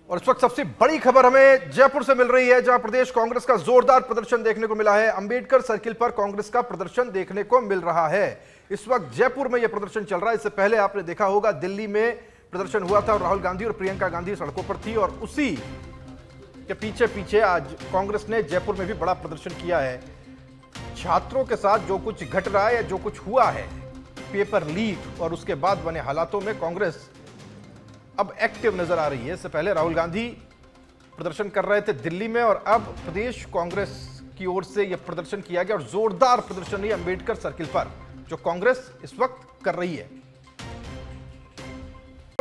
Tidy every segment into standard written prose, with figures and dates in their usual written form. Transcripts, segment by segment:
और इस वक्त सबसे बड़ी खबर हमें जयपुर से मिल रही है, जहां प्रदेश कांग्रेस का जोरदार प्रदर्शन देखने को मिला है। अंबेडकर सर्किल पर कांग्रेस का प्रदर्शन देखने को मिल रहा है। इस वक्त जयपुर में यह प्रदर्शन चल रहा है। इससे पहले आपने देखा होगा दिल्ली में प्रदर्शन हुआ था और राहुल गांधी और प्रियंका गांधी सड़कों पर थी, और उसी के पीछे पीछे आज कांग्रेस ने जयपुर में भी बड़ा प्रदर्शन किया है। छात्रों के साथ जो कुछ घट रहा है या जो कुछ हुआ है, पेपर लीक और उसके बाद बने हालातों में कांग्रेस अब एक्टिव नजर आ रही है। इससे पहले राहुल गांधी प्रदर्शन कर रहे थे दिल्ली में, और अब प्रदेश कांग्रेस की ओर से यह प्रदर्शन किया गया और जोरदार प्रदर्शन है अंबेडकर सर्किल पर, जो कांग्रेस इस वक्त कर रही है।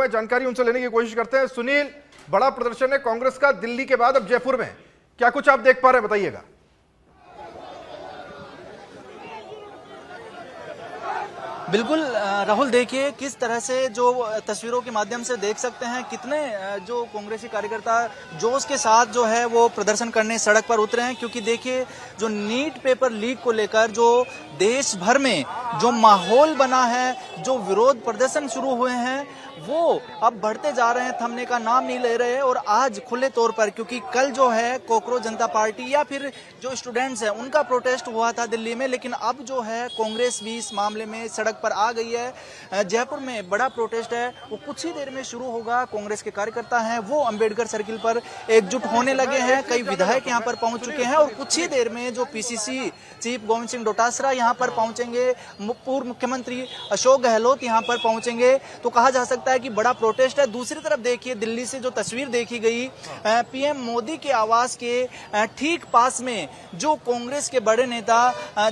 जानकारी उनसे लेने की कोशिश करते हैं। सुनील, बड़ा प्रदर्शन है कांग्रेस का दिल्ली के बाद अब जयपुर में, क्या कुछ आप देख पा रहे हैं, बताइएगा। बिल्कुल राहुल, देखिए किस तरह से जो तस्वीरों के माध्यम से देख सकते हैं कितने जो कांग्रेसी कार्यकर्ता जोश के साथ जो है वो प्रदर्शन करने सड़क पर उतरे हैं। क्योंकि देखिए जो नीट पेपर लीक को लेकर जो देश भर में जो माहौल बना है, जो विरोध प्रदर्शन शुरू हुए हैं वो अब बढ़ते जा रहे हैं, थमने का नाम नहीं ले रहे हैं। और आज खुले तौर पर, क्योंकि कल जो है कोकरोच जनता पार्टी या फिर जो स्टूडेंट्स हैं उनका प्रोटेस्ट हुआ था दिल्ली में, लेकिन अब जो है कांग्रेस भी इस मामले में सड़क पर आ गई है। जयपुर में बड़ा प्रोटेस्ट है, वो कुछ ही देर में शुरू होगा। कांग्रेस के कार्यकर्ता हैं वो अंबेडकर सर्किल पर एकजुट होने लगे हैं। कई विधायक यहाँ पर पहुंच चुके हैं और कुछ ही देर में जो पीसीसी चीफ गोविंद सिंह डोटासरा यहाँ पर पहुंचेंगे, पूर्व मुख्यमंत्री अशोक गहलोत यहाँ पर पहुंचेंगे। तो कहा जा सकता है कि बड़ा प्रोटेस्ट है। दूसरी तरफ देखिए दिल्ली से जो तस्वीर देखी गई, पीएम मोदी के आवास के ठीक पास में जो कांग्रेस के बड़े नेता,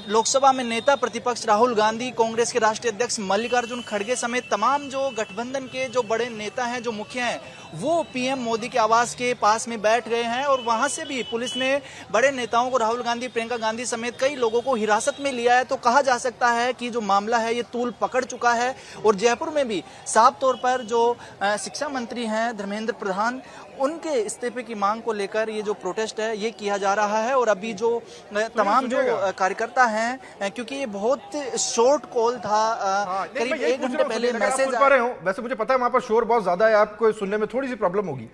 लोकसभा में नेता प्रतिपक्ष राहुल गांधी, कांग्रेस के राष्ट्रीय अध्यक्ष मल्लिकार्जुन खड़गे समेत तमाम जो गठबंधन के जो बड़े नेता हैं, जो मुखिया हैं, वो पीएम मोदी के आवास के पास में बैठ गए हैं। और वहां से भी पुलिस ने बड़े नेताओं को, राहुल गांधी, प्रियंका गांधी समेत कई लोगों को हिरासत में लिया है। तो कहा जा सकता है कि जो मामला है ये तूल पकड़ चुका है। और जयपुर में भी साफ तौर पर जो शिक्षा मंत्री हैं धर्मेंद्र प्रधान, उनके इस्तीफे की मांग को लेकर ये जो प्रोटेस्ट है ये किया जा रहा है। और अभी जो तमाम जो कार्यकर्ता हैं, क्योंकि ये बहुत शॉर्ट कॉल था, करीब 1 घंटे पहले मैसेज आ रहे हो। वैसे मुझे पता है वहां पर शोर बहुत ज्यादा है, आपको सुनने में थोड़ी सी प्रॉब्लम होगी,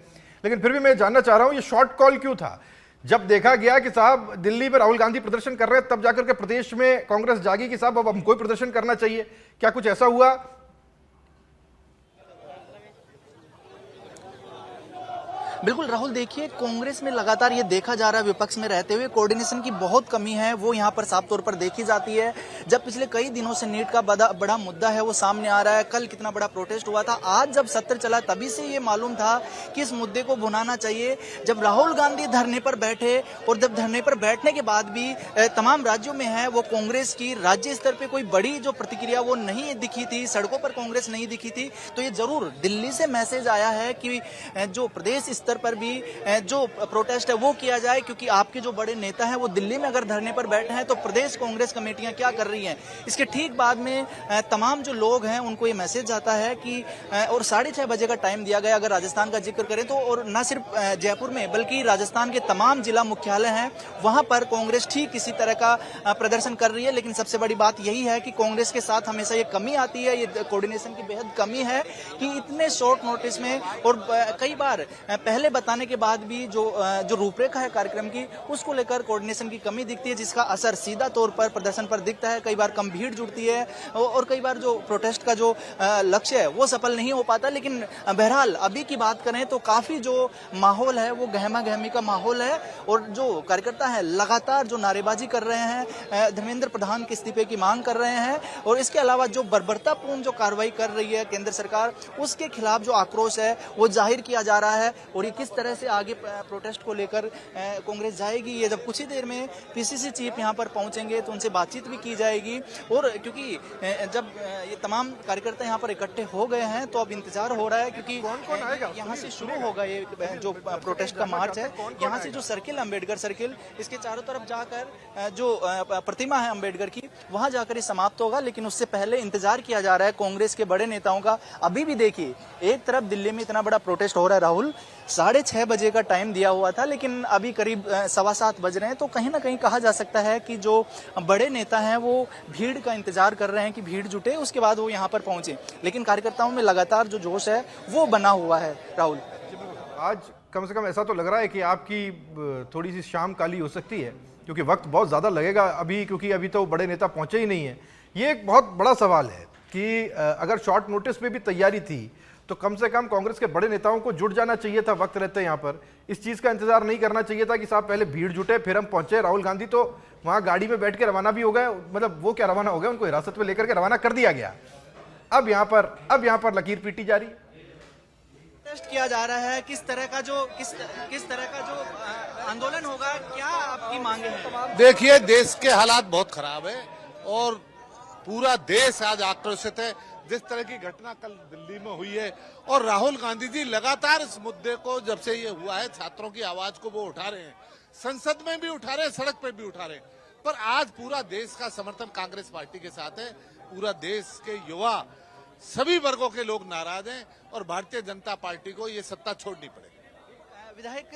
लेकिन फिर भी मैं जानना चाह रहा हूं ये शॉर्ट कॉल क्यों था। जब देखा गया कि साहब दिल्ली में राहुल गांधी प्रदर्शन कर रहे हैं, तब जाकर के प्रदेश में कांग्रेस जागी कि साहब अब हमको प्रदर्शन करना चाहिए। क्या कुछ ऐसा हुआ? बिल्कुल राहुल, देखिए कांग्रेस में लगातार ये देखा जा रहा है विपक्ष में रहते हुए कोऑर्डिनेशन की बहुत कमी है, वो यहाँ पर साफ तौर पर देखी जाती है। जब पिछले कई दिनों से नीट का बड़ा मुद्दा है वो सामने आ रहा है, कल कितना बड़ा प्रोटेस्ट हुआ था, आज जब सत्र चला तभी से ये मालूम था कि इस मुद्दे को भुनाना चाहिए। जब राहुल गांधी धरने पर बैठे और जब धरने पर बैठने के बाद भी तमाम राज्यों में है वो कांग्रेस की राज्य स्तर पर कोई बड़ी जो प्रतिक्रिया वो नहीं दिखी थी, सड़कों पर कांग्रेस नहीं दिखी थी। तो ये जरूर दिल्ली से मैसेज आया है कि जो प्रदेश पर भी जो प्रोटेस्ट है वो किया जाए, क्योंकि आपके जो बड़े नेता हैं वो दिल्ली में अगर धरने पर बैठे हैं तो प्रदेश कांग्रेस कमेटियां क्या कर रही हैं। इसके ठीक बाद में तमाम जो लोग हैं उनको ये मैसेज जाता है कि और 6:30 बजे का टाइम दिया गया अगर राजस्थान का जिक्र करें तो। और न सिर्फ जयपुर में बल्कि राजस्थान के तमाम जिला मुख्यालय हैं वहां पर कांग्रेस ठीक इसी तरह का प्रदर्शन कर रही है। लेकिन सबसे बड़ी बात यही है कि कांग्रेस के साथ हमेशा ये कमी आती है, ये कोऑर्डिनेशन की बेहद कमी है कि इतने शॉर्ट नोटिस में और कई बार पहले बताने के बाद भी जो रूपरेखा है कार्यक्रम की उसको लेकर कोऑर्डिनेशन की कमी दिखती है, जिसका असर सीधा तौर पर प्रदर्शन पर दिखता है। कई बार कम भीड़ जुड़ती है और कई बार जो प्रोटेस्ट का जो लक्ष्य है वो सफल नहीं हो पाता। लेकिन बहरहाल अभी की बात करें तो काफी जो माहौल है वो गहमा गहमी का माहौल है। और जो कार्यकर्ता है लगातार जो नारेबाजी कर रहे हैं, धर्मेंद्र प्रधान के इस्तीफे की मांग कर रहे हैं, और इसके अलावा जो बर्बरतापूर्ण जो कार्रवाई कर रही है केंद्र सरकार, उसके खिलाफ जो आक्रोश है वो जाहिर किया जा रहा है। और ये किस तरह से आगे प्रोटेस्ट को लेकर कांग्रेस जाएगी, ये जब कुछ ही देर में पीसीसी चीफ यहां पर पहुंचेंगे तो उनसे बातचीत भी की जाएगी। और क्योंकि जब ये तमाम कार्यकर्ता यहां पर इकट्ठे हो गए हैं तो अब इंतजार हो रहा है, क्योंकि यहां से शुरू होगा ये जो प्रोटेस्ट का मार्च है। यहां से जो सर्किल अंबेडकर सर्किल, इसके चारों तरफ जाकर जो प्रतिमा है अंबेडकर की वहां जाकर ये समाप्त होगा। लेकिन उससे पहले इंतजार किया जा रहा है कांग्रेस के बड़े नेताओं का। अभी भी देखिए एक तरफ दिल्ली में इतना बड़ा प्रोटेस्ट हो रहा है राहुल, 6:30 बजे का टाइम दिया हुआ था, लेकिन अभी करीब 7:15 बज रहे हैं। तो कहीं ना कहीं कहा जा सकता है कि जो बड़े नेता हैं वो भीड़ का इंतजार कर रहे हैं कि भीड़ जुटे उसके बाद वो यहाँ पर पहुंचे। लेकिन कार्यकर्ताओं में लगातार जो जोश है वो बना हुआ है राहुल। आज कम से कम ऐसा तो लग रहा है कि आपकी थोड़ी सी शाम काली हो सकती है, क्योंकि वक्त बहुत ज़्यादा लगेगा अभी, क्योंकि अभी तो बड़े नेता पहुंचे ही नहीं है। ये एक बहुत बड़ा सवाल है कि अगर शॉर्ट नोटिस में भी तैयारी थी तो कम से कम कांग्रेस के बड़े नेताओं को जुट जाना चाहिए था वक्त रहते यहाँ पर। इस चीज़ का इंतजार नहीं करना चाहिए था कि साहब पहले भीड़ जुटे फिर हम पहुंचे। राहुल गांधी तो वहाँ गाड़ी में बैठ के रवाना भी हो गए, मतलब वो क्या रवाना हो गए, उनको हिरासत में लेकर के रवाना कर दिया गया। अब यहाँ पर लकीर पीटी जा रही है। टेस्ट किया जा रहा है, किस तरह का जो आंदोलन होगा, क्या आपकी मांगे हैं? देखिए, देश के हालात बहुत खराब है और पूरा देश आज आक्रोशित है। जिस तरह की घटना कल दिल्ली में हुई है और राहुल गांधी जी लगातार इस मुद्दे को जब से ये हुआ है, छात्रों की आवाज को वो उठा रहे हैं, संसद में भी उठा रहे हैं, सड़क पे भी उठा रहे हैं। पर आज पूरा देश का समर्थन कांग्रेस पार्टी के साथ है। पूरा देश के युवा, सभी वर्गों के लोग नाराज हैं और भारतीय जनता पार्टी को ये सत्ता छोड़नी पड़ेगी। विधायक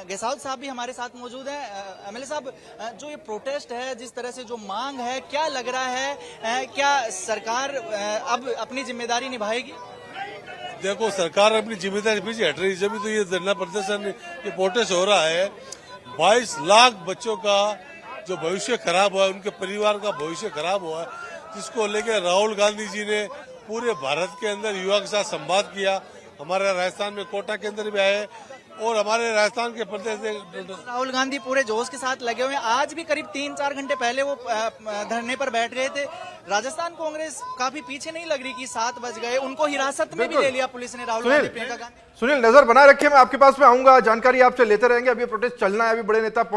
गहसावत साहब भी हमारे साथ मौजूद हैं। एमएलए साहब, जो ये प्रोटेस्ट है, जिस तरह से जो मांग है, क्या लग रहा है, क्या सरकार अब अपनी जिम्मेदारी निभाएगी? देखो, सरकार अपनी जिम्मेदारी पीछे हट रही है, जब तो ये धरना प्रदर्शन, ये प्रोटेस्ट हो रहा है। 22 लाख बच्चों का जो भविष्य खराब हुआ है, उनके परिवार का भविष्य खराब हुआ है, जिसको लेकर राहुल गांधी जी ने पूरे भारत के अंदर युवा के साथ संवाद किया। हमारे राजस्थान में कोटा के अंदर भी आए और हमारे राजस्थान के प्रदेश राहुल गांधी पूरे जोश के साथ लगे हुए हैं। आज भी करीब 3-4 घंटे पहले वो धरने पर बैठ गए थे। राजस्थान कांग्रेस काफी पीछे नहीं लग रही कि 7 बज गए, उनको हिरासत में भी ले लिया पुलिस ने, राहुल गांधी, प्रियंका गांधी। सुनील, नजर बनाए रखिए, मैं आपके पास में आऊंगा, जानकारी आपसे लेते रहेंगे। अभी प्रोटेस्ट चलना है, अभी बड़े नेता पहुंचे।